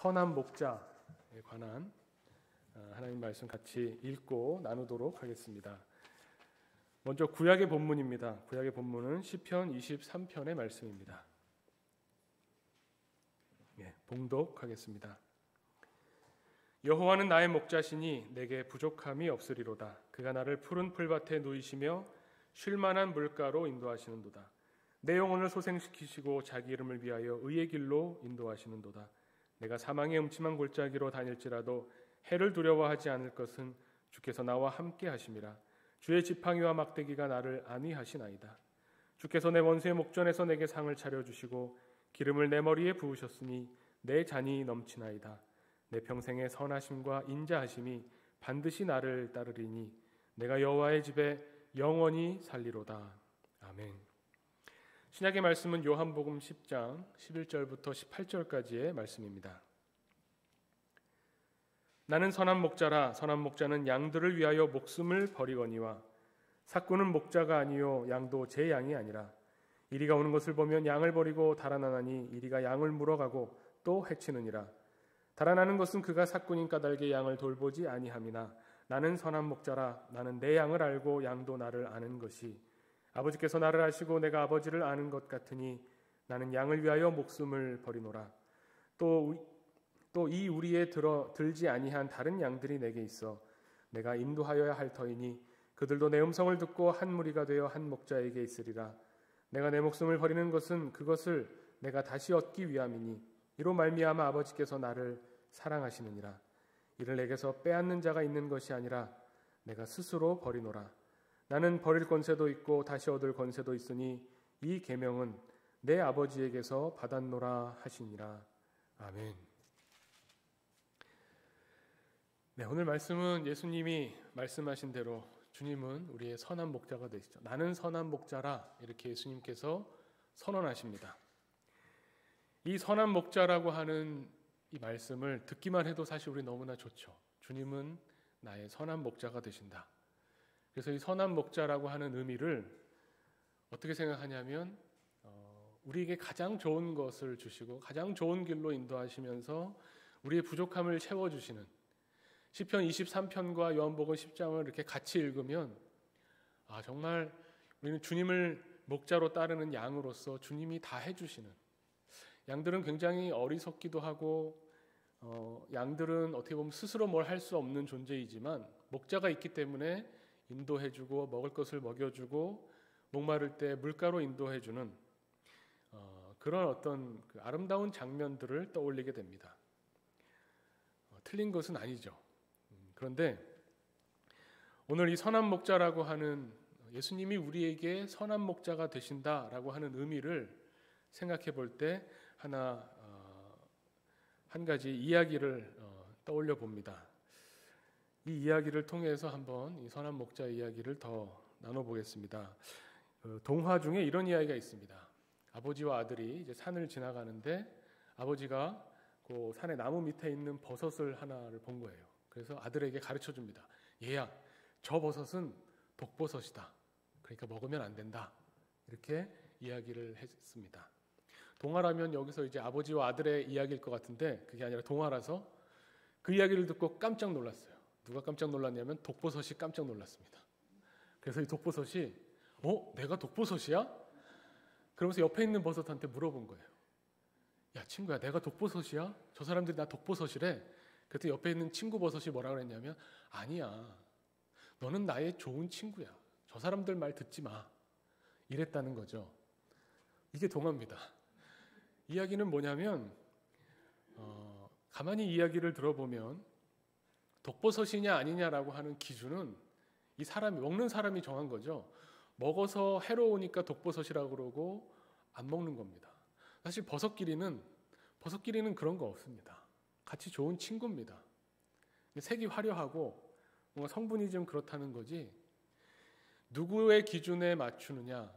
선한 목자에 관한 하나님 말씀 같이 읽고 나누도록 하겠습니다. 먼저 구약의 본문입니다. 구약의 본문은 시편 23편의 말씀입니다. 봉독하겠습니다. 여호와는 나의 목자시니 내게 부족함이 없으리로다. 그가 나를 푸른 풀밭에 누이시며 쉴만한 물가로 인도하시는도다. 내 영혼을 소생시키시고 자기 이름을 위하여 의의 길로 인도하시는도다. 내가 사망의 음침한 골짜기로 다닐지라도 해를 두려워하지 않을 것은 주께서 나와 함께 하심이라. 주의 지팡이와 막대기가 나를 안위하시나이다. 주께서 내 원수의 목전에서 내게 상을 차려주시고 기름을 내 머리에 부으셨으니 내 잔이 넘치나이다. 내 평생의 선하심과 인자하심이 반드시 나를 따르리니 내가 여호와의 집에 영원히 살리로다. 아멘. 신약의 말씀은 요한복음 10장 11절부터 18절까지의 말씀입니다. 나는 선한 목자라. 선한 목자는 양들을 위하여 목숨을 버리거니와 삭구는 목자가 아니요 양도 제 양이 아니라. 이리가 오는 것을 보면 양을 버리고 달아나나니 이리가 양을 물어가고 또 해치느니라. 달아나는 것은 그가 삭군인 까닭에 양을 돌보지 아니함이나 나는 선한 목자라. 나는 내 양을 알고 양도 나를 아는 것이 아버지께서 나를 아시고 내가 아버지를 아는 것 같으니 나는 양을 위하여 목숨을 버리노라. 또 이 우리에 들지 아니한 다른 양들이 내게 있어 내가 인도하여야 할 터이니 그들도 내 음성을 듣고 한 무리가 되어 한 목자에게 있으리라. 내가 내 목숨을 버리는 것은 그것을 내가 다시 얻기 위함이니 이로 말미암아 아버지께서 나를 사랑하시느니라. 이를 내게서 빼앗는 자가 있는 것이 아니라 내가 스스로 버리노라. 나는 버릴 권세도 있고 다시 얻을 권세도 있으니 이 계명은 내 아버지에게서 받았노라 하시니라. 아멘. 오늘 말씀은 예수님이 말씀하신 대로 주님은 우리의 선한 목자가 되시죠. 나는 선한 목자라 이렇게 예수님께서 선언하십니다. 이 선한 목자라고 하는 이 말씀을 듣기만 해도 사실 우리 너무나 좋죠. 주님은 나의 선한 목자가 되신다. 그래서 이 선한 목자라고 하는 의미를 어떻게 생각하냐면 우리에게 가장 좋은 것을 주시고 가장 좋은 길로 인도하시면서 우리의 부족함을 채워주시는 시편 23편과 요한복음 10장을 이렇게 같이 읽으면 정말 우리는 주님을 목자로 따르는 양으로서 주님이 다 해주시는, 양들은 굉장히 어리석기도 하고 양들은 어떻게 보면 스스로 뭘 할 수 없는 존재이지만 목자가 있기 때문에 인도해주고 먹을 것을 먹여주고 목마를 때 물가로 인도해주는 그런 어떤 그 아름다운 장면들을 떠올리게 됩니다. 틀린 것은 아니죠. 그런데 오늘 이 선한 목자라고 하는 예수님이 우리에게 선한 목자가 되신다라고 하는 의미를 생각해 볼 때 한 가지 이야기를 떠올려 봅니다. 이 이야기를 통해서 한번 이 선한 목자 이야기를 더 나눠보겠습니다. 동화 중에 이런 이야기가 있습니다. 아버지와 아들이 이제 산을 지나가는데 아버지가 그 산의 나무 밑에 있는 버섯을 하나를 본 거예요. 그래서 아들에게 가르쳐 줍니다. 얘야, 저 버섯은 독버섯이다. 그러니까 먹으면 안 된다. 이렇게 이야기를 했습니다. 동화라면 여기서 이제 아버지와 아들의 이야기일 것 같은데 그게 아니라 동화라서 그 이야기를 듣고 깜짝 놀랐어요. 누가 깜짝 놀랐냐면 독버섯이 깜짝 놀랐습니다. 그래서 이 독버섯이 내가 독버섯이야? 그러면서 옆에 있는 버섯한테 물어본 거예요. 야 친구야, 내가 독버섯이야? 저 사람들이 나 독버섯이래. 그때 옆에 있는 친구 버섯이 뭐라고 그랬냐면 아니야, 너는 나의 좋은 친구야. 저 사람들 말 듣지 마. 이랬다는 거죠. 이게 동화입니다. 이야기는 뭐냐면 가만히 이야기를 들어보면 독버섯이냐 아니냐라고 하는 기준은 이 사람이 먹는 사람이 정한 거죠. 먹어서 해로우니까 독버섯이라고 그러고 안 먹는 겁니다. 사실 버섯끼리는 그런 거 없습니다. 같이 좋은 친구입니다. 색이 화려하고 뭔가 성분이 좀 그렇다는 거지 누구의 기준에 맞추느냐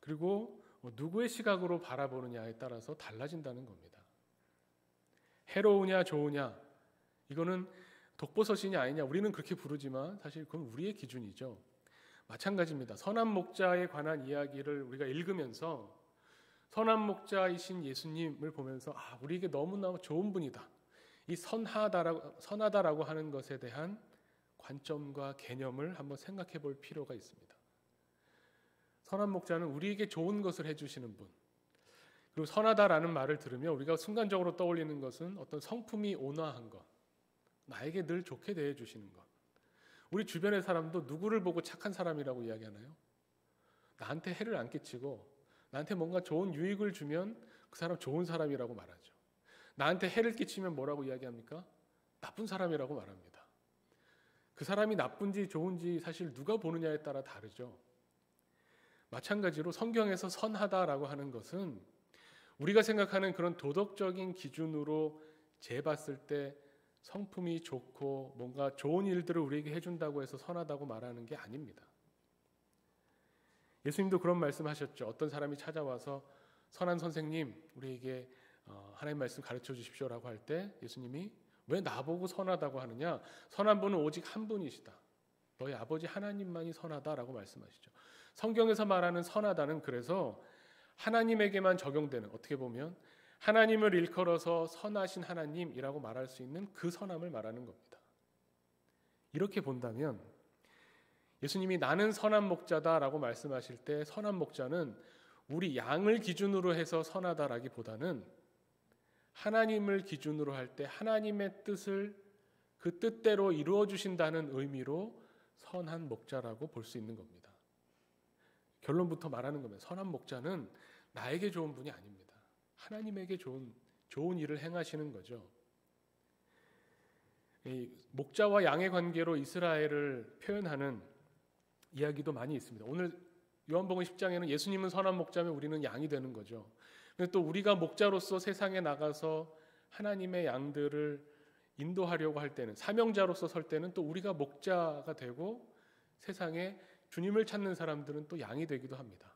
그리고 누구의 시각으로 바라보느냐에 따라서 달라진다는 겁니다. 해로우냐 좋으냐 이거는 독버섯이냐 아니냐 우리는 그렇게 부르지만 사실 그건 우리의 기준이죠. 마찬가지입니다. 선한 목자에 관한 이야기를 우리가 읽으면서 선한 목자이신 예수님을 보면서 우리에게 너무나 좋은 분이다. 이 선하다라고 하는 것에 대한 관점과 개념을 한번 생각해 볼 필요가 있습니다. 선한 목자는 우리에게 좋은 것을 해주시는 분. 그리고 선하다라는 말을 들으면 우리가 순간적으로 떠올리는 것은 어떤 성품이 온화한 것, 나에게 늘 좋게 대해주시는 것. 우리 주변의 사람도 누구를 보고 착한 사람이라고 이야기하나요? 나한테 해를 안 끼치고 나한테 뭔가 좋은 유익을 주면 그 사람 좋은 사람이라고 말하죠. 나한테 해를 끼치면 뭐라고 이야기합니까? 나쁜 사람이라고 말합니다. 그 사람이 나쁜지 좋은지 사실 누가 보느냐에 따라 다르죠. 마찬가지로 성경에서 선하다라고 하는 것은 우리가 생각하는 그런 도덕적인 기준으로 재봤을 때 성품이 좋고 뭔가 좋은 일들을 우리에게 해준다고 해서 선하다고 말하는 게 아닙니다. 예수님도 그런 말씀하셨죠. 어떤 사람이 찾아와서 선한 선생님 우리에게 하나님 말씀 가르쳐 주십시오라고 할 때 예수님이 왜 나보고 선하다고 하느냐? 선한 분은 오직 한 분이시다. 너희 아버지 하나님만이 선하다라고 말씀하시죠. 성경에서 말하는 선하다는 그래서 하나님에게만 적용되는, 어떻게 보면 하나님을 일컬어서 선하신 하나님이라고 말할 수 있는 그 선함을 말하는 겁니다. 이렇게 본다면 예수님이 나는 선한 목자다라고 말씀하실 때 선한 목자는 우리 양을 기준으로 해서 선하다라기보다는 하나님을 기준으로 할 때 하나님의 뜻을 그 뜻대로 이루어 주신다는 의미로 선한 목자라고 볼 수 있는 겁니다. 결론부터 말하는 겁니다. 선한 목자는 나에게 좋은 분이 아닙니다. 하나님에게 좋은 일을 행하시는 거죠. 이 목자와 양의 관계로 이스라엘을 표현하는 이야기도 많이 있습니다. 오늘 요한복음 10장에는 예수님은 선한 목자면 우리는 양이 되는 거죠. 또 우리가 목자로서 세상에 나가서 하나님의 양들을 인도하려고 할 때는, 사명자로서 설 때는 또 우리가 목자가 되고 세상에 주님을 찾는 사람들은 또 양이 되기도 합니다.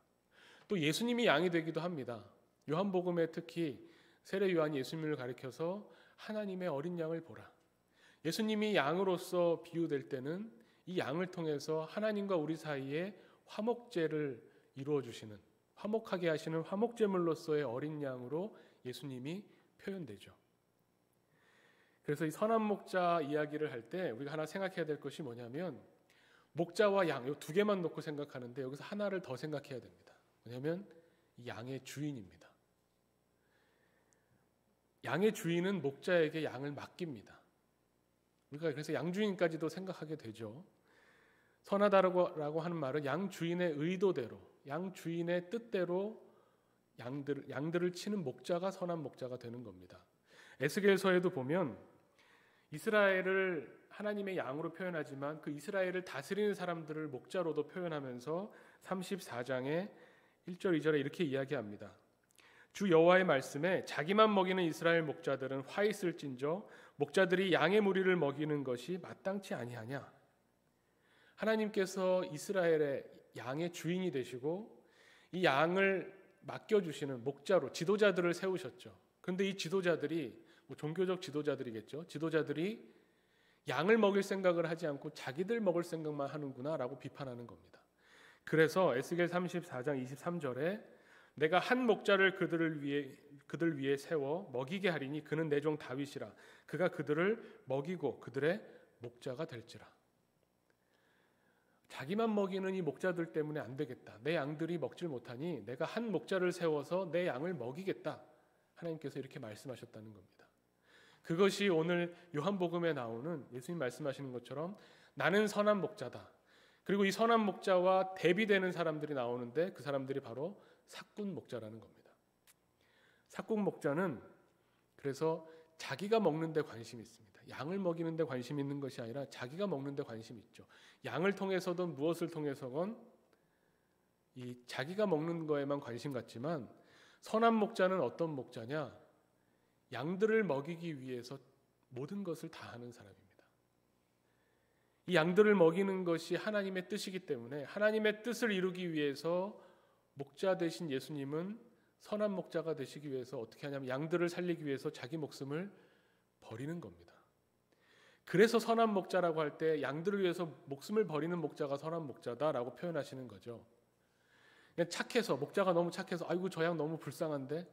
또 예수님이 양이 되기도 합니다. 요한복음에 특히 세례 요한이 예수님을 가리켜서 하나님의 어린 양을 보라. 예수님이 양으로서 비유될 때는 이 양을 통해서 하나님과 우리 사이에 화목제를 이루어 주시는, 화목하게 하시는 화목제물로서의 어린 양으로 예수님이 표현되죠. 그래서 이 선한 목자 이야기를 할 때 우리가 하나 생각해야 될 것이 뭐냐면 목자와 양, 이 두 개만 놓고 생각하는데 여기서 하나를 더 생각해야 됩니다. 왜냐하면 이 양의 주인입니다. 양의 주인은 목자에게 양을 맡깁니다. 우리가 그래서 양주인까지도 생각하게 되죠. 선하다라고 하는 말은 양주인의 의도대로, 양주인의 뜻대로 양들을 치는 목자가 선한 목자가 되는 겁니다. 에스겔서에도 보면 이스라엘을 하나님의 양으로 표현하지만 그 이스라엘을 다스리는 사람들을 목자로도 표현하면서 34장의 1절 2절에 이렇게 이야기합니다. 주 여호와의 말씀에 자기만 먹이는 이스라엘 목자들은 화 있을진저 목자들이 양의 무리를 먹이는 것이 마땅치 아니하냐. 하나님께서 이스라엘의 양의 주인이 되시고 이 양을 맡겨주시는 목자로 지도자들을 세우셨죠. 그런데 이 지도자들이 종교적 지도자들이겠죠. 지도자들이 양을 먹일 생각을 하지 않고 자기들 먹을 생각만 하는구나 라고 비판하는 겁니다. 그래서 에스겔 34장 23절에 내가 한 목자를 그들 위에 세워 먹이게 하리니 그는 내 종 다윗이라. 그가 그들을 먹이고 그들의 목자가 될지라. 자기만 먹이는 이 목자들 때문에 안 되겠다. 내 양들이 먹질 못하니 내가 한 목자를 세워서 내 양을 먹이겠다. 하나님께서 이렇게 말씀하셨다는 겁니다. 그것이 오늘 요한복음에 나오는 예수님 말씀하시는 것처럼 나는 선한 목자다. 그리고 이 선한 목자와 대비되는 사람들이 나오는데 그 사람들이 바로 삭군 목자라는 겁니다. 삭군 목자는 그래서 자기가 먹는 데 관심이 있습니다. 양을 먹이는 데 관심이 있는 것이 아니라 자기가 먹는 데 관심이 있죠. 양을 통해서든 무엇을 통해서건 이 자기가 먹는 거에만 관심 갖지만 선한 목자는 어떤 목자냐? 양들을 먹이기 위해서 모든 것을 다 하는 사람입니다. 이 양들을 먹이는 것이 하나님의 뜻이기 때문에 하나님의 뜻을 이루기 위해서 목자 되신 예수님은 선한 목자가 되시기 위해서 어떻게 하냐면 양들을 살리기 위해서 자기 목숨을 버리는 겁니다. 그래서 선한 목자라고 할 때 양들을 위해서 목숨을 버리는 목자가 선한 목자다라고 표현하시는 거죠. 그냥 착해서, 목자가 너무 착해서 아이고 저 양 너무 불쌍한데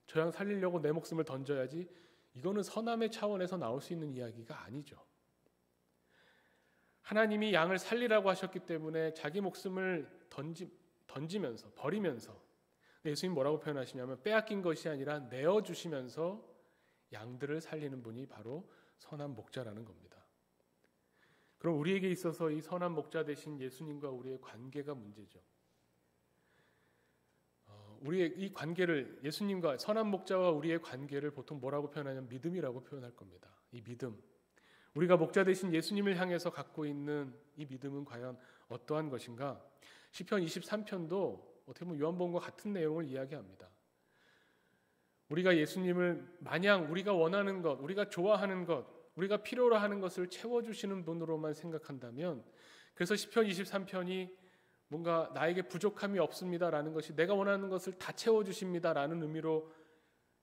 저 양 살리려고 내 목숨을 던져야지, 이거는 선함의 차원에서 나올 수 있는 이야기가 아니죠. 하나님이 양을 살리라고 하셨기 때문에 자기 목숨을 던지면서, 버리면서, 예수님 뭐라고 표현하시냐면 빼앗긴 것이 아니라 내어주시면서 양들을 살리는 분이 바로 선한 목자라는 겁니다. 그럼 우리에게 있어서 이 선한 목자 되신 예수님과 우리의 관계가 문제죠. 우리의 이 관계를, 예수님과 선한 목자와 우리의 관계를 보통 뭐라고 표현하냐면 믿음이라고 표현할 겁니다. 이 믿음, 우리가 목자 되신 예수님을 향해서 갖고 있는 이 믿음은 과연 어떠한 것인가? 시편 23편도 어떻게 보면 요한복음과 같은 내용을 이야기합니다. 우리가 예수님을 마냥 우리가 원하는 것, 우리가 좋아하는 것, 우리가 필요로 하는 것을 채워주시는 분으로만 생각한다면, 그래서 시편 23편이 뭔가 나에게 부족함이 없습니다라는 것이 내가 원하는 것을 다 채워주십니다라는 의미로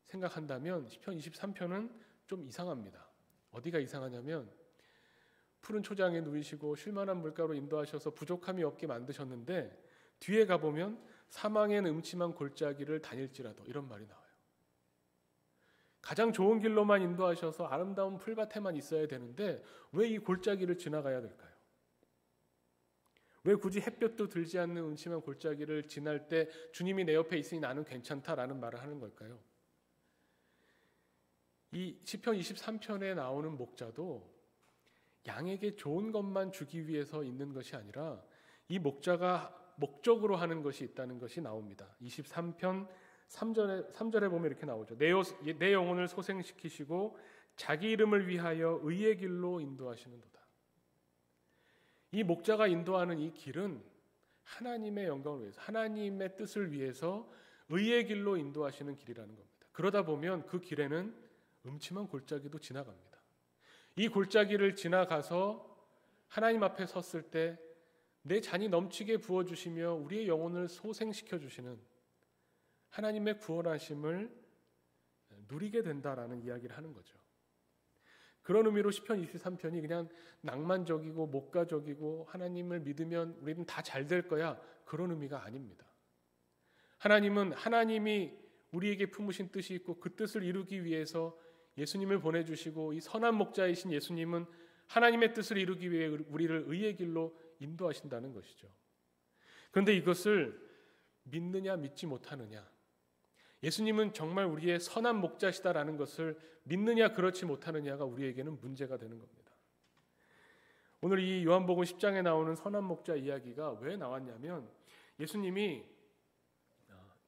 생각한다면 시편 23편은 좀 이상합니다. 어디가 이상하냐면 푸른 초장에 누이시고 쉴만한 물가로 인도하셔서 부족함이 없게 만드셨는데 뒤에 가보면 사망의 음침한 골짜기를 다닐지라도 이런 말이 나와요. 가장 좋은 길로만 인도하셔서 아름다운 풀밭에만 있어야 되는데 왜 이 골짜기를 지나가야 될까요? 왜 굳이 햇볕도 들지 않는 음침한 골짜기를 지날 때 주님이 내 옆에 있으니 나는 괜찮다라는 말을 하는 걸까요? 이 시편 23편에 나오는 목자도 양에게 좋은 것만 주기 위해서 있는 것이 아니라 이 목자가 목적으로 하는 것이 있다는 것이 나옵니다. 23편 3절에 보면 이렇게 나오죠. 내 영혼을 소생시키시고 자기 이름을 위하여 의의 길로 인도하시는도다. 이 목자가 인도하는 이 길은 하나님의 영광을 위해서, 하나님의 뜻을 위해서 의의 길로 인도하시는 길이라는 겁니다. 그러다 보면 그 길에는 음침한 골짜기도 지나갑니다. 이 골짜기를 지나가서 하나님 앞에 섰을 때 내 잔이 넘치게 부어주시며 우리의 영혼을 소생시켜주시는 하나님의 구원하심을 누리게 된다라는 이야기를 하는 거죠. 그런 의미로 시편 23편이 그냥 낭만적이고 목가적이고 하나님을 믿으면 우리는 다 잘 될 거야, 그런 의미가 아닙니다. 하나님은 하나님이 우리에게 품으신 뜻이 있고 그 뜻을 이루기 위해서 예수님을 보내주시고 이 선한 목자이신 예수님은 하나님의 뜻을 이루기 위해 우리를 의의 길로 인도하신다는 것이죠. 그런데 이것을 믿느냐 믿지 못하느냐, 예수님은 정말 우리의 선한 목자시다라는 것을 믿느냐 그렇지 못하느냐가 우리에게는 문제가 되는 겁니다. 오늘 이 요한복음 10장에 나오는 선한 목자 이야기가 왜 나왔냐면 예수님이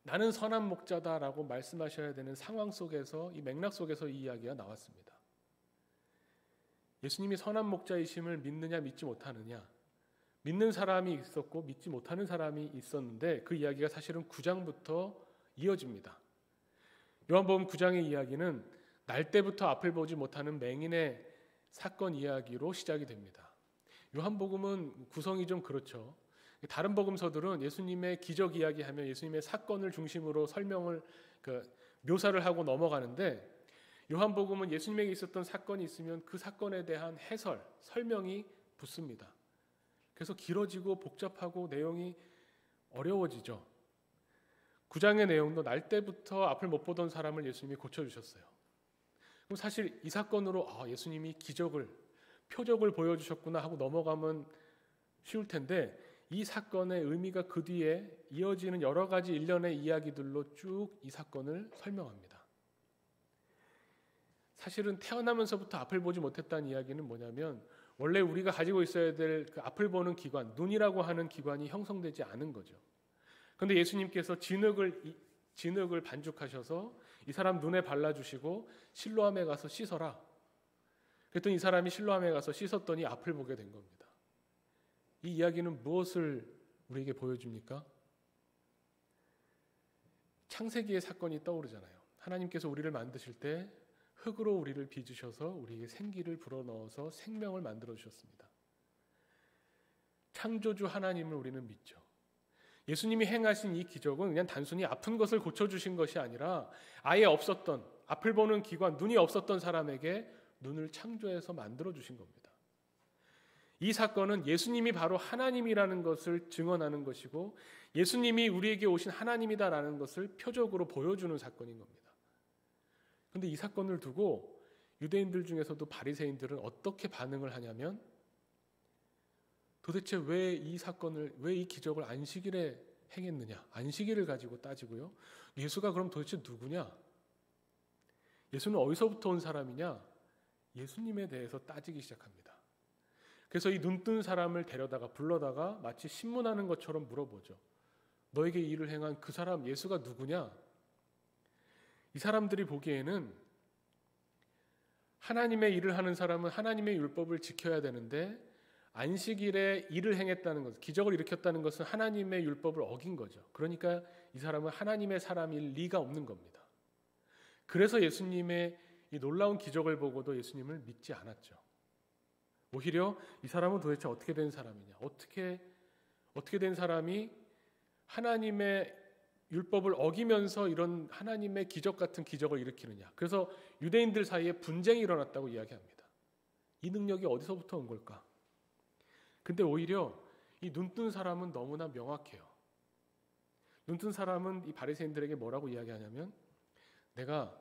나는 선한 목자다라고 말씀하셔야 되는 상황 속에서, 이 맥락 속에서 이 이야기가 나왔습니다. 예수님이 선한 목자이심을 믿느냐 믿지 못하느냐, 믿는 사람이 있었고 믿지 못하는 사람이 있었는데 그 이야기가 사실은 9장부터 이어집니다. 요한복음 9장의 이야기는 날 때부터 앞을 보지 못하는 맹인의 사건 이야기로 시작이 됩니다. 요한복음은 구성이 좀 그렇죠. 다른 복음서들은 예수님의 기적 이야기하면 예수님의 사건을 중심으로 묘사를 하고 넘어가는데 요한복음은 예수님에게 있었던 사건이 있으면 그 사건에 대한 해설, 설명이 붙습니다. 그래서 길어지고 복잡하고 내용이 어려워지죠. 9장의 내용도 날 때부터 앞을 못 보던 사람을 예수님이 고쳐주셨어요. 그럼 사실 이 사건으로 예수님이 기적을, 표적을 보여주셨구나 하고 넘어가면 쉬울 텐데 이 사건의 의미가 그 뒤에 이어지는 여러 가지 일련의 이야기들로 쭉 이 사건을 설명합니다. 사실은 태어나면서부터 앞을 보지 못했다는 이야기는 뭐냐면 원래 우리가 가지고 있어야 될 그 앞을 보는 기관, 눈이라고 하는 기관이 형성되지 않은 거죠. 그런데 예수님께서 진흙을 반죽하셔서 이 사람 눈에 발라주시고 실로암에 가서 씻어라. 그랬더니 이 사람이 실로암에 가서 씻었더니 앞을 보게 된 겁니다. 이 이야기는 무엇을 우리에게 보여줍니까? 창세기의 사건이 떠오르잖아요. 하나님께서 우리를 만드실 때 흙으로 우리를 빚으셔서 우리에게 생기를 불어넣어서 생명을 만들어 주셨습니다. 창조주 하나님을 우리는 믿죠. 예수님이 행하신 이 기적은 그냥 단순히 아픈 것을 고쳐주신 것이 아니라 아예 없었던, 앞을 보는 기관, 눈이 없었던 사람에게 눈을 창조해서 만들어 주신 겁니다. 이 사건은 예수님이 바로 하나님이라는 것을 증언하는 것이고 예수님이 우리에게 오신 하나님이다라는 것을 표적으로 보여주는 사건인 겁니다. 그런데 이 사건을 두고 유대인들 중에서도 바리새인들은 어떻게 반응을 하냐면 도대체 왜 이 기적을 안식일에 행했느냐, 안식일을 가지고 따지고요. 예수가 그럼 도대체 누구냐? 예수는 어디서부터 온 사람이냐? 예수님에 대해서 따지기 시작합니다. 그래서 이 눈뜬 사람을 불러다가 마치 신문하는 것처럼 물어보죠. 너에게 이 일을 행한 그 사람 예수가 누구냐? 이 사람들이 보기에는 하나님의 일을 하는 사람은 하나님의 율법을 지켜야 되는데 안식일에 일을 행했다는 것, 기적을 일으켰다는 것은 하나님의 율법을 어긴 거죠. 그러니까 이 사람은 하나님의 사람일 리가 없는 겁니다. 그래서 예수님의 이 놀라운 기적을 보고도 예수님을 믿지 않았죠. 오히려 이 사람은 도대체 어떻게 된 사람이냐? 어떻게 된 사람이 하나님의 율법을 어기면서 이런 하나님의 기적 같은 기적을 일으키느냐? 그래서 유대인들 사이에 분쟁이 일어났다고 이야기합니다. 이 능력이 어디서부터 온 걸까? 근데 오히려 이 눈뜬 사람은 너무나 명확해요. 눈뜬 사람은 이 바리새인들에게 뭐라고 이야기하냐면 내가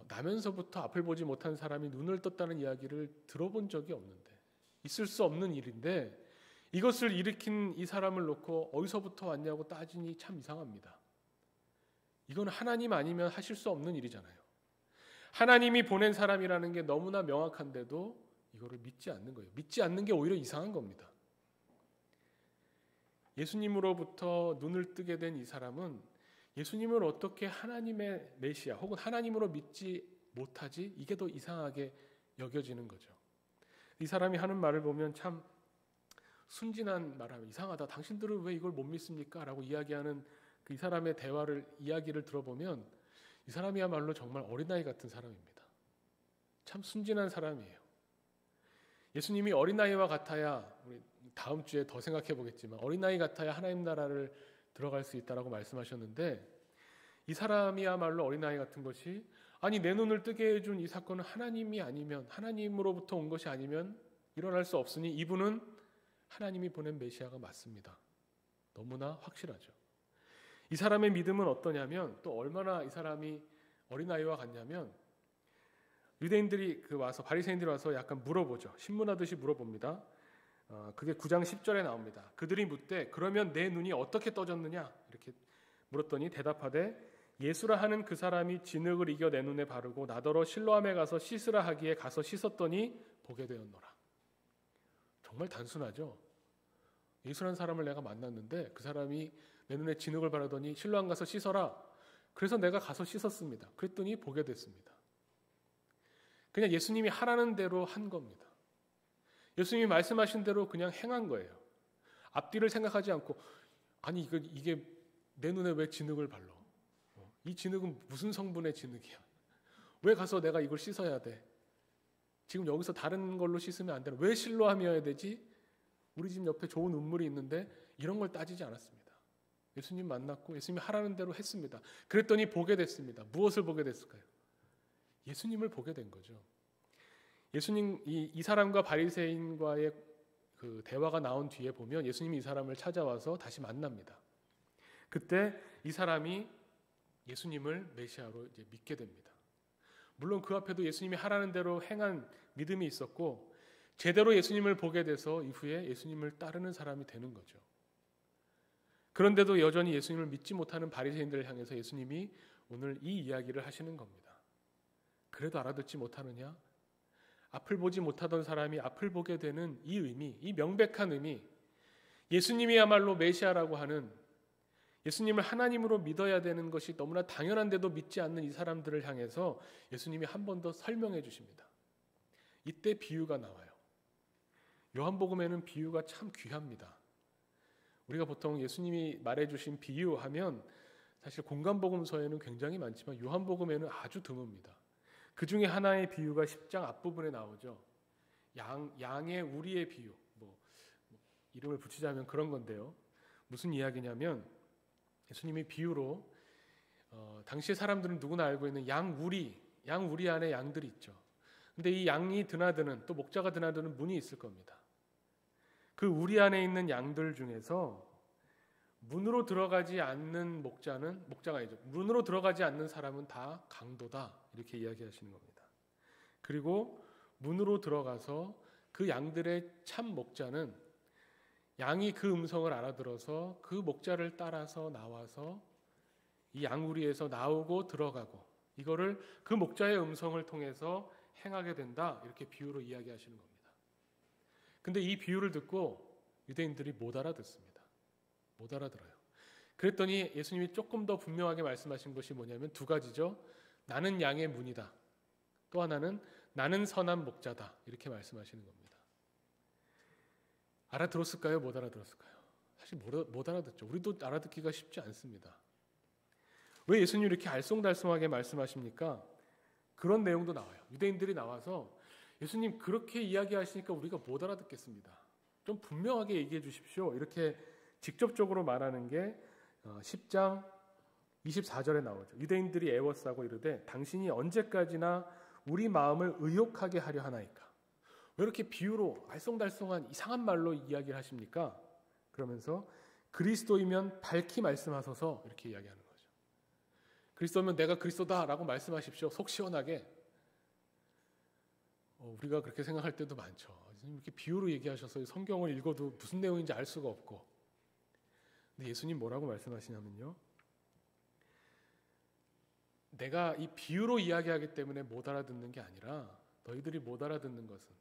나면서부터 앞을 보지 못한 사람이 눈을 떴다는 이야기를 들어본 적이 없는데 있을 수 없는 일인데 이것을 일으킨 이 사람을 놓고 어디서부터 왔냐고 따지니 참 이상합니다. 이건 하나님 아니면 하실 수 없는 일이잖아요. 하나님이 보낸 사람이라는 게 너무나 명확한데도 이거를 믿지 않는 거예요. 믿지 않는 게 오히려 이상한 겁니다. 예수님으로부터 눈을 뜨게 된 이 사람은 예수님을 어떻게 하나님의 메시아 혹은 하나님으로 믿지 못하지? 이게 더 이상하게 여겨지는 거죠. 이 사람이 하는 말을 보면 참 순진한 말하면 이상하다. 당신들은 왜 이걸 못 믿습니까? 라고 이야기하는 그 이 사람의 이야기를 들어보면 이 사람이야말로 정말 어린아이 같은 사람입니다. 참 순진한 사람이에요. 예수님이 어린아이와 같아야, 우리 다음 주에 더 생각해 보겠지만 어린아이 같아야 하나님 나라를 들어갈 수 있다라고 말씀하셨는데 이 사람이야말로 어린아이 같은 것이 아니 내 눈을 뜨게 해준 이 사건은 하나님이 아니면 하나님으로부터 온 것이 아니면 일어날 수 없으니 이분은 하나님이 보낸 메시아가 맞습니다. 너무나 확실하죠. 이 사람의 믿음은 어떠냐면 또 얼마나 이 사람이 어린아이와 같냐면 유대인들이 바리새인들이 와서 약간 물어보죠. 신문하듯이 물어봅니다. 그게 9장 10절에 나옵니다. 그들이 묻되 그러면 내 눈이 어떻게 떠졌느냐 이렇게 물었더니 대답하되 예수라 하는 그 사람이 진흙을 이겨 내 눈에 바르고 나더러 실로암에 가서 씻으라 하기에 가서 씻었더니 보게 되었노라. 정말 단순하죠. 예수라는 사람을 내가 만났는데 그 사람이 내 눈에 진흙을 바르더니 실로암 가서 씻어라. 그래서 내가 가서 씻었습니다. 그랬더니 보게 됐습니다. 그냥 예수님이 하라는 대로 한 겁니다. 예수님이 말씀하신 대로 그냥 행한 거예요. 앞뒤를 생각하지 않고 아니 이게 내 눈에 왜 진흙을 발라? 이 진흙은 무슨 성분의 진흙이야? 왜 가서 내가 이걸 씻어야 돼? 지금 여기서 다른 걸로 씻으면 안 되나? 왜 실로암이어야 되지? 우리 집 옆에 좋은 우물이 있는데 이런 걸 따지지 않았습니다. 예수님 만났고 예수님이 하라는 대로 했습니다. 그랬더니 보게 됐습니다. 무엇을 보게 됐을까요? 예수님을 보게 된 거죠. 예수님 이 사람과 바리새인과의 그 대화가 나온 뒤에 보면 예수님이 이 사람을 찾아와서 다시 만납니다. 그때 이 사람이 예수님을 메시아로 이제 믿게 됩니다. 물론 그 앞에도 예수님이 하라는 대로 행한 믿음이 있었고 제대로 예수님을 보게 돼서 이후에 예수님을 따르는 사람이 되는 거죠. 그런데도 여전히 예수님을 믿지 못하는 바리새인들을 향해서 예수님이 오늘 이 이야기를 하시는 겁니다. 그래도 알아듣지 못하느냐? 앞을 보지 못하던 사람이 앞을 보게 되는 이 의미, 이 명백한 의미, 예수님이야말로 메시아라고 하는 예수님을 하나님으로 믿어야 되는 것이 너무나 당연한데도 믿지 않는 이 사람들을 향해서 예수님이 한 번 더 설명해 주십니다. 이때 비유가 나와요. 요한복음에는 비유가 참 귀합니다. 우리가 보통 예수님이 말해주신 비유하면 사실 공간복음서에는 굉장히 많지만 요한복음에는 아주 드뭅니다. 그 중에 하나의 비유가 10장 앞부분에 나오죠. 양의 우리의 비유, 이름을 붙이자면 그런 건데요. 무슨 이야기냐면 예수님이 비유로 당시의 사람들은 누구나 알고 있는 양 우리 안에 양들이 있죠. 근데 이 양이 드나드는 또 목자가 드나드는 문이 있을 겁니다. 그 우리 안에 있는 양들 중에서 문으로 들어가지 않는 목자가 아니죠. 문으로 들어가지 않는 사람은 다 강도다. 이렇게 이야기하시는 겁니다. 그리고 문으로 들어가서 그 양들의 참 목자는 양이 그 음성을 알아들어서 그 목자를 따라서 나와서 이 양우리에서 나오고 들어가고 이거를 그 목자의 음성을 통해서 행하게 된다. 이렇게 비유로 이야기하시는 겁니다. 근데 이 비유를 듣고 유대인들이 못 알아듣습니다. 못 알아들어요. 그랬더니 예수님이 조금 더 분명하게 말씀하신 것이 뭐냐면 두 가지죠. 나는 양의 문이다. 또 하나는 나는 선한 목자다. 이렇게 말씀하시는 겁니다. 알아들었을까요? 못 알아들었을까요? 사실 못 알아듣죠. 우리도 알아듣기가 쉽지 않습니다. 왜 예수님이 이렇게 알쏭달쏭하게 말씀하십니까? 그런 내용도 나와요. 유대인들이 나와서 예수님 그렇게 이야기하시니까 우리가 못 알아듣겠습니다. 좀 분명하게 얘기해 주십시오. 이렇게 직접적으로 말하는 게 10장 24절에 나오죠. 유대인들이 애워싸고 이르되 당신이 언제까지나 우리 마음을 의욕하게 하려 하나이까? 왜 이렇게 비유로 알쏭달쏭한 이상한 말로 이야기를 하십니까? 그러면서 그리스도이면 밝히 말씀하소서 이렇게 이야기하는 거죠. 그리스도면 내가 그리스도다라고 말씀하십시오. 속 시원하게. 우리가 그렇게 생각할 때도 많죠. 이렇게 비유로 얘기하셔서 성경을 읽어도 무슨 내용인지 알 수가 없고. 근데 예수님 뭐라고 말씀하시냐면요. 내가 이 비유로 이야기하기 때문에 못 알아듣는 게 아니라 너희들이 못 알아듣는 것은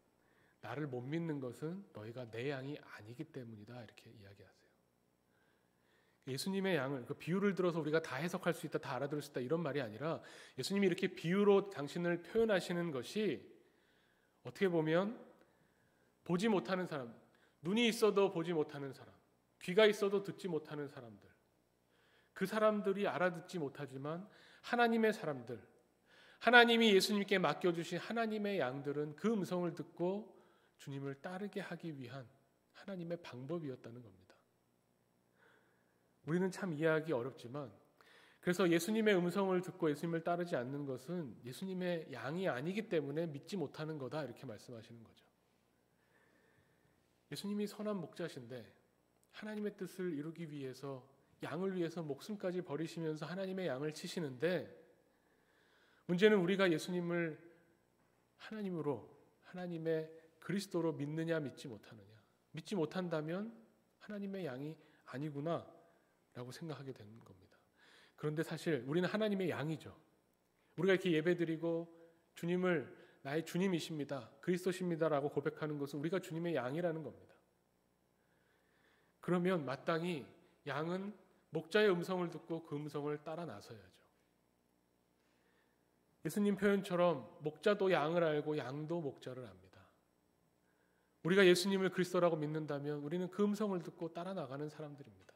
나를 못 믿는 것은 너희가 내 양이 아니기 때문이다. 이렇게 이야기하세요. 예수님의 양을 그 비유를 들어서 우리가 다 해석할 수 있다, 다 알아들을 수 있다 이런 말이 아니라 예수님이 이렇게 비유로 당신을 표현하시는 것이 어떻게 보면 보지 못하는 사람, 눈이 있어도 보지 못하는 사람, 귀가 있어도 듣지 못하는 사람들, 그 사람들이 알아듣지 못하지만 하나님의 사람들, 하나님이 예수님께 맡겨주신 하나님의 양들은 그 음성을 듣고 주님을 따르게 하기 위한 하나님의 방법이었다는 겁니다. 우리는 참 이해하기 어렵지만 그래서 예수님의 음성을 듣고 예수님을 따르지 않는 것은 예수님의 양이 아니기 때문에 믿지 못하는 거다 이렇게 말씀하시는 거죠. 예수님이 선한 목자신데 하나님의 뜻을 이루기 위해서 양을 위해서 목숨까지 버리시면서 하나님의 양을 치시는데 문제는 우리가 예수님을 하나님으로 하나님의 그리스도로 믿느냐 믿지 못하느냐. 믿지 못한다면 하나님의 양이 아니구나 라고 생각하게 되는 겁니다. 그런데 사실 우리는 하나님의 양이죠. 우리가 이렇게 예배드리고 주님을 나의 주님이십니다. 그리스도십니다 라고 고백하는 것은 우리가 주님의 양이라는 겁니다. 그러면 마땅히 양은 목자의 음성을 듣고 그 음성을 따라 나서야죠. 예수님 표현처럼 목자도 양을 알고 양도 목자를 압니다. 우리가 예수님을 그리스도라고 믿는다면 우리는 그 음성을 듣고 따라 나가는 사람들입니다.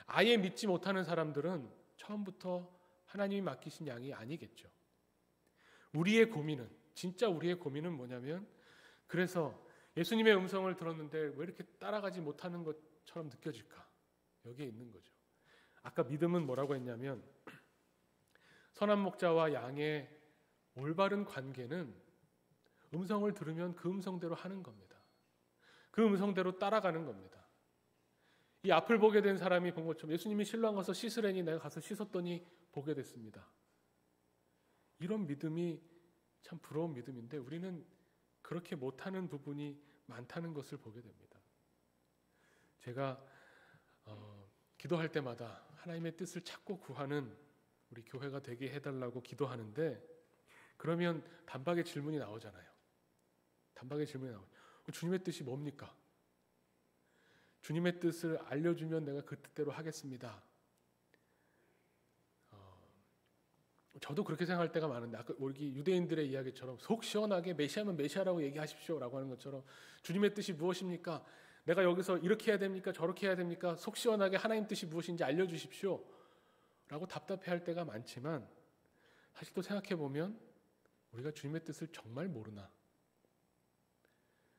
아예 믿지 못하는 사람들은 처음부터 하나님이 맡기신 양이 아니겠죠. 우리의 고민은 진짜 우리의 고민은 뭐냐면 그래서 예수님의 음성을 들었는데 왜 이렇게 따라가지 못하는 것처럼 느껴질까? 여기에 있는 거죠. 아까 믿음은 뭐라고 했냐면 선한 목자와 양의 올바른 관계는 음성을 들으면 그 음성대로 하는 겁니다. 그 음성대로 따라가는 겁니다. 이 앞을 보게 된 사람이 본 것처럼 예수님이 실로암 가서 씻으래니 내가 가서 씻었더니 보게 됐습니다. 이런 믿음이 참 부러운 믿음인데 우리는 그렇게 못하는 부분이 많다는 것을 보게 됩니다. 제가 기도할 때마다 하나님의 뜻을 찾고 구하는 우리 교회가 되게 해달라고 기도하는데 그러면 단박에 질문이 나오잖아요. 단박에 질문이 나오죠. 주님의 뜻이 뭡니까? 주님의 뜻을 알려주면 내가 그 뜻대로 하겠습니다. 저도 그렇게 생각할 때가 많은데 아까 우리 유대인들의 이야기처럼 속 시원하게 메시아면 메시아라고 얘기하십시오 라고 하는 것처럼 주님의 뜻이 무엇입니까? 내가 여기서 이렇게 해야 됩니까? 저렇게 해야 됩니까? 속 시원하게 하나님 뜻이 무엇인지 알려주십시오 라고 답답해할 때가 많지만 사실 또 생각해보면 우리가 주님의 뜻을 정말 모르나?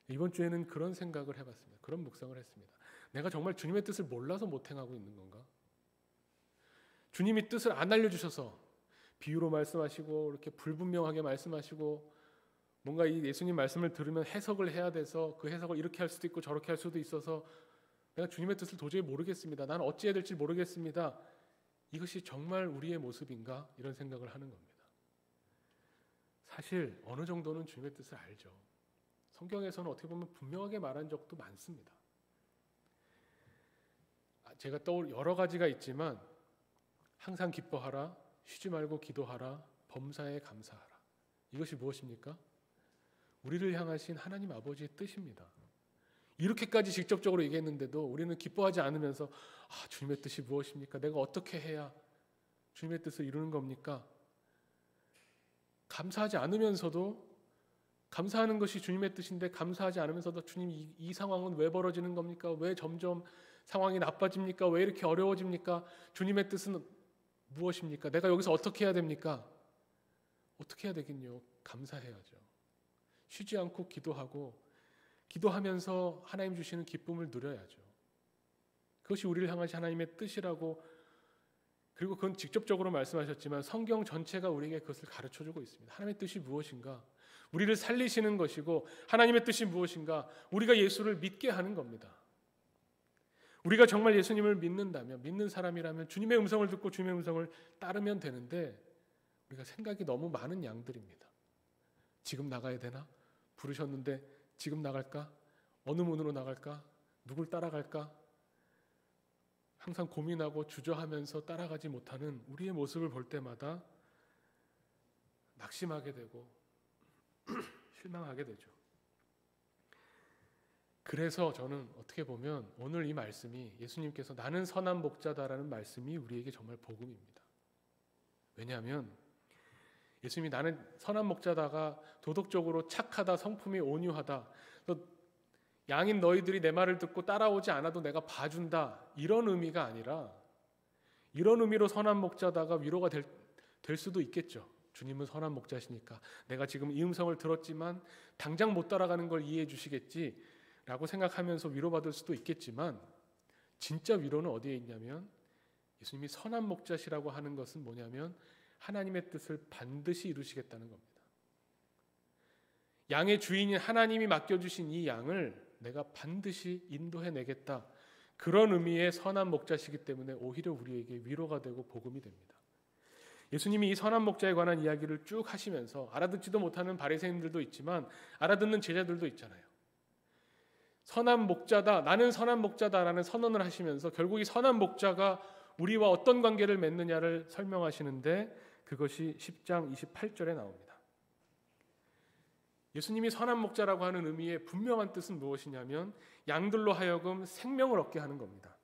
이번 주에는 그런 생각을 해봤습니다. 그런 묵상을 했습니다. 내가 정말 주님의 뜻을 몰라서 못 행하고 있는 건가? 주님이 뜻을 안 알려주셔서 비유로 말씀하시고 이렇게 불분명하게 말씀하시고 뭔가 이 예수님 말씀을 들으면 해석을 해야 돼서 그 해석을 이렇게 할 수도 있고 저렇게 할 수도 있어서 내가 주님의 뜻을 도저히 모르겠습니다. 나는 어찌해야 될지 모르겠습니다. 이것이 정말 우리의 모습인가? 이런 생각을 하는 겁니다. 사실 어느 정도는 주님의 뜻을 알죠. 성경에서는 어떻게 보면 분명하게 말한 적도 많습니다. 제가 떠올 여러 가지가 있지만 항상 기뻐하라, 쉬지 말고 기도하라, 범사에 감사하라. 이것이 무엇입니까? 우리를 향하신 하나님 아버지의 뜻입니다. 이렇게까지 직접적으로 얘기했는데도 우리는 기뻐하지 않으면서 주님의 뜻이 무엇입니까? 내가 어떻게 해야 주님의 뜻을 이루는 겁니까? 감사하지 않으면서도 감사하는 것이 주님의 뜻인데 감사하지 않으면서도 주님 이 상황은 왜 벌어지는 겁니까? 왜 점점 상황이 나빠집니까? 왜 이렇게 어려워집니까? 주님의 뜻은 무엇입니까? 내가 여기서 어떻게 해야 됩니까? 어떻게 해야 되긴요? 감사해야죠. 쉬지 않고 기도하면서 하나님 주시는 기쁨을 누려야죠. 그것이 우리를 향하신 하나님의 뜻이라고, 그리고 그건 직접적으로 말씀하셨지만 성경 전체가 우리에게 그것을 가르쳐주고 있습니다. 하나님의 뜻이 무엇인가? 우리를 살리시는 것이고 하나님의 뜻이 무엇인가? 우리가 예수를 믿게 하는 겁니다. 우리가 정말 예수님을 믿는다면, 믿는 사람이라면 주님의 음성을 듣고 주님의 음성을 따르면 되는데 우리가 생각이 너무 많은 양들입니다. 지금 나가야 되나? 부르셨는데 지금 나갈까? 어느 문으로 나갈까? 누굴 따라갈까? 항상 고민하고 주저하면서 따라가지 못하는 우리의 모습을 볼 때마다 낙심하게 되고 실망하게 되죠. 그래서 저는 어떻게 보면 오늘 이 말씀이, 예수님께서 나는 선한 목자다라는 말씀이 우리에게 정말 복음입니다. 왜냐하면 예수님이 나는 선한 목자다가 도덕적으로 착하다, 성품이 온유하다, 또 양인 너희들이 내 말을 듣고 따라오지 않아도 내가 봐준다, 이런 의미가 아니라, 이런 의미로 선한 목자다가 위로가 될 수도 있겠죠. 주님은 선한 목자시니까 내가 지금 이 음성을 들었지만 당장 못 따라가는 걸 이해해 주시겠지 라고 생각하면서 위로받을 수도 있겠지만, 진짜 위로는 어디에 있냐면 예수님이 선한 목자시라고 하는 것은 뭐냐면 하나님의 뜻을 반드시 이루시겠다는 겁니다. 양의 주인인 하나님이 맡겨주신 이 양을 내가 반드시 인도해내겠다, 그런 의미의 선한 목자시기 때문에 오히려 우리에게 위로가 되고 복음이 됩니다. 예수님이 이 선한 목자에 관한 이야기를 쭉 하시면서 알아듣지도 못하는 바리새인들도 있지만 알아듣는 제자들도 있잖아요. 선한 목자다, 나는 선한 목자다라는 선언을 하시면서 결국 이 선한 목자가 우리와 어떤 관계를 맺느냐를 설명하시는데 그것이 10장 28절에 나옵니다. 예수님이 선한 목자라고 하는 의미의 분명한 뜻은 무엇이냐면 양들로 하여금 생명을 얻게 하는 겁니다.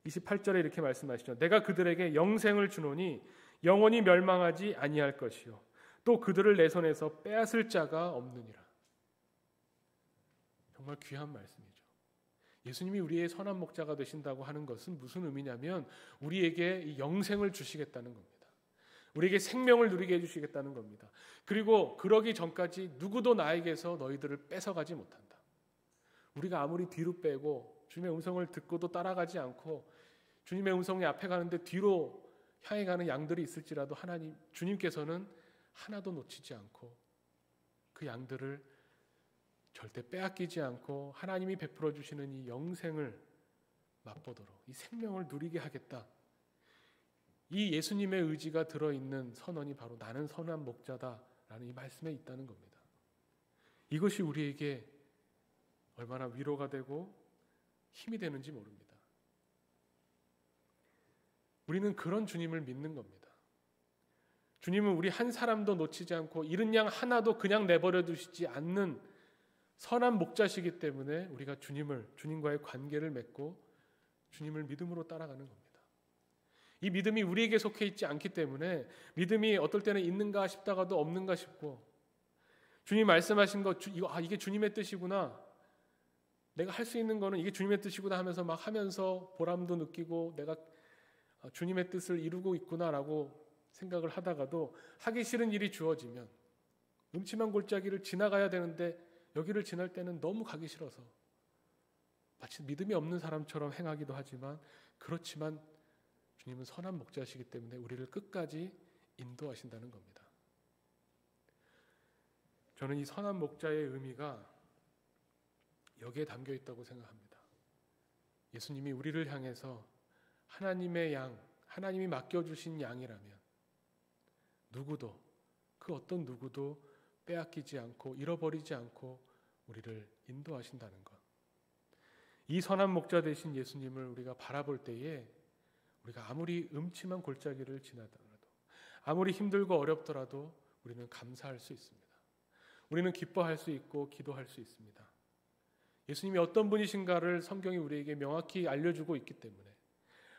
28절에 이렇게 말씀하시죠. 내가 그들에게 영생을 주노니 영원히 멸망하지 아니할 것이요 또 그들을 내 손에서 빼앗을 자가 없느니라. 정말 귀한 말씀이죠. 예수님이 우리의 선한 목자가 되신다고 하는 것은 무슨 의미냐면 우리에게 이 영생을 주시겠다는 겁니다. 우리에게 생명을 누리게 해주시겠다는 겁니다. 그리고 그러기 전까지 누구도 나에게서 너희들을 뺏어가지 못한다. 우리가 아무리 뒤로 빼고 주님의 음성을 듣고도 따라가지 않고 주님의 음성이 앞에 가는데 뒤로 향해 가는 양들이 있을지라도 주님께서는 하나도 놓치지 않고 그 양들을 절대 빼앗기지 않고 하나님이 베풀어 주시는 이 영생을 맛보도록, 이 생명을 누리게 하겠다. 이 예수님의 의지가 들어있는 선언이 바로 나는 선한 목자다라는 이 말씀에 있다는 겁니다. 이것이 우리에게 얼마나 위로가 되고 힘이 되는지 모릅니다. 우리는 그런 주님을 믿는 겁니다. 주님은 우리 한 사람도 놓치지 않고 잃은 양 하나도 그냥 내버려 두시지 않는 선한 목자시기 때문에 우리가 주님과의 관계를 맺고 주님을 믿음으로 따라가는 겁니다. 이 믿음이 우리에게 속해 있지 않기 때문에 믿음이 어떨 때는 있는가 싶다가도 없는가 싶고, 주님 말씀하신 것 이게 주님의 뜻이구나, 내가 할 수 있는 거는 이게 주님의 뜻이구나 하면서 막 하면서 보람도 느끼고 내가 주님의 뜻을 이루고 있구나라고 생각을 하다가도 하기 싫은 일이 주어지면 음침한 골짜기를 지나가야 되는데 여기를 지날 때는 너무 가기 싫어서 마치 믿음이 없는 사람처럼 행하기도 하지만, 그렇지만 주님은 선한 목자시기 때문에 우리를 끝까지 인도하신다는 겁니다. 저는 이 선한 목자의 의미가 여기에 담겨 있다고 생각합니다. 예수님이 우리를 향해서 하나님의 양, 하나님이 맡겨주신 양이라면 누구도, 그 어떤 누구도 빼앗기지 않고 잃어버리지 않고 우리를 인도하신다는 것. 이 선한 목자 되신 예수님을 우리가 바라볼 때에 우리가 아무리 음침한 골짜기를 지나더라도, 아무리 힘들고 어렵더라도 우리는 감사할 수 있습니다. 우리는 기뻐할 수 있고 기도할 수 있습니다. 예수님이 어떤 분이신가를 성경이 우리에게 명확히 알려주고 있기 때문에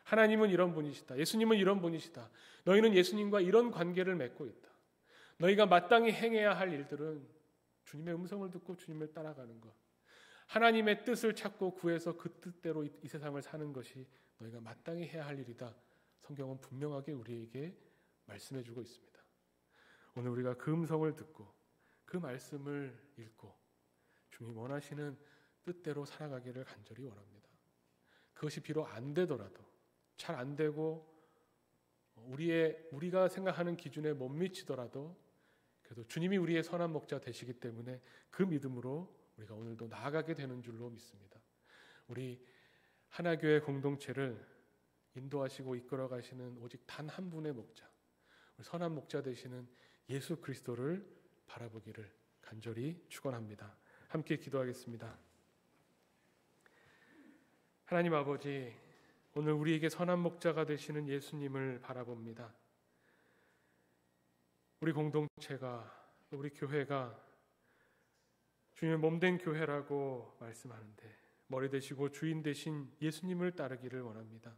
하나님은 이런 분이시다. 예수님은 이런 분이시다. 너희는 예수님과 이런 관계를 맺고 있다. 너희가 마땅히 행해야 할 일들은 주님의 음성을 듣고 주님을 따라가는 것. 하나님의 뜻을 찾고 구해서 그 뜻대로 이 세상을 사는 것이 너희가 마땅히 해야 할 일이다. 성경은 분명하게 우리에게 말씀해주고 있습니다. 오늘 우리가 그 음성을 듣고 그 말씀을 읽고 주님이 원하시는 뜻대로 살아가기를 간절히 원합니다. 그것이 비록 안 되더라도, 잘 안 되고 우리가 생각하는 기준에 못 미치더라도 그래도 주님이 우리의 선한 목자 되시기 때문에 그 믿음으로 우리가 오늘도 나아가게 되는 줄로 믿습니다. 우리 하나교회 공동체를 인도하시고 이끌어 가시는 오직 단 한 분의 목자, 선한 목자 되시는 예수 그리스도를 바라보기를 간절히 축원합니다. 함께 기도하겠습니다. 하나님 아버지, 오늘 우리에게 선한 목자가 되시는 예수님을 바라봅니다. 우리 공동체가, 우리 교회가 주님의 몸된 교회라고 말씀하는데 머리 되시고 주인 되신 예수님을 따르기를 원합니다.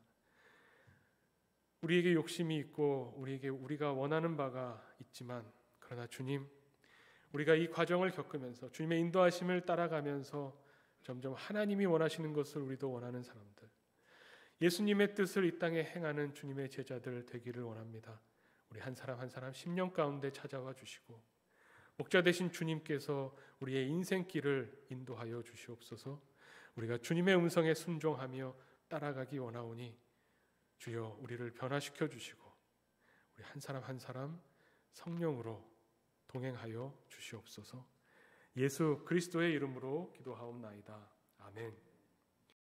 우리에게 욕심이 있고 우리가 원하는 바가 있지만, 그러나 주님, 우리가 이 과정을 겪으면서 주님의 인도하심을 따라가면서 점점 하나님이 원하시는 것을 우리도 원하는 사람들, 예수님의 뜻을 이 땅에 행하는 주님의 제자들 되기를 원합니다. 우리 한 사람 한 사람 심령 가운데 찾아와 주시고 목자 되신 주님께서 우리의 인생길을 인도하여 주시옵소서. 우리가 주님의 음성에 순종하며 따라가기 원하오니 주여 우리를 변화시켜 주시고 우리 한 사람 한 사람 성령으로 동행하여 주시옵소서. 예수 그리스도의 이름으로 기도하옵나이다. 아멘.